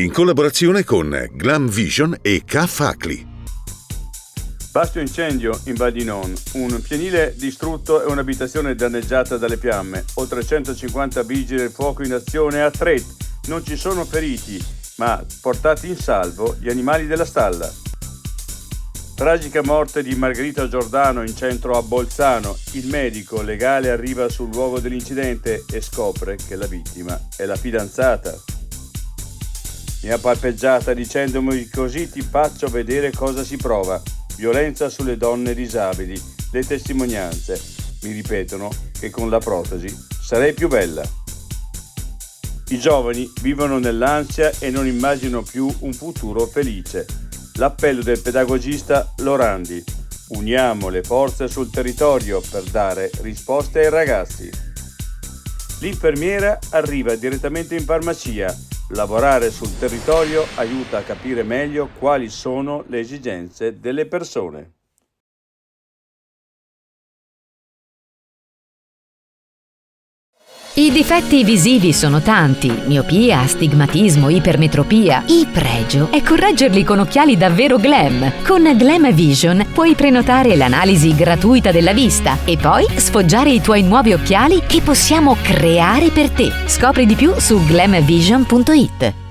in collaborazione con Glam Vision e K-Facli. Vasto incendio in Val di Non, un fienile distrutto e un'abitazione danneggiata dalle fiamme. Oltre 150 vigili del fuoco in azione a Tret. Non ci sono feriti, ma portati in salvo gli animali della stalla. Tragica morte di Margherita Giordano in centro a Bolzano. Il medico legale arriva sul luogo dell'incidente e scopre che la vittima è la fidanzata. Mi ha palpeggiata dicendomi: così ti faccio vedere cosa si prova. Violenza sulle donne disabili. Le testimonianze mi ripetono che con la protesi sarei più bella. I giovani vivono nell'ansia e non immaginano più un futuro felice. L'appello del pedagogista Lorandi: uniamo le forze sul territorio per dare risposte ai ragazzi. L'infermiera arriva direttamente in farmacia. Lavorare sul territorio aiuta a capire meglio quali sono le esigenze delle persone. I difetti visivi sono tanti: miopia, astigmatismo, ipermetropia. Il pregio è correggerli con occhiali davvero glam. Con Glam Vision puoi prenotare l'analisi gratuita della vista e poi sfoggiare i tuoi nuovi occhiali che possiamo creare per te. Scopri di più su glamvision.it.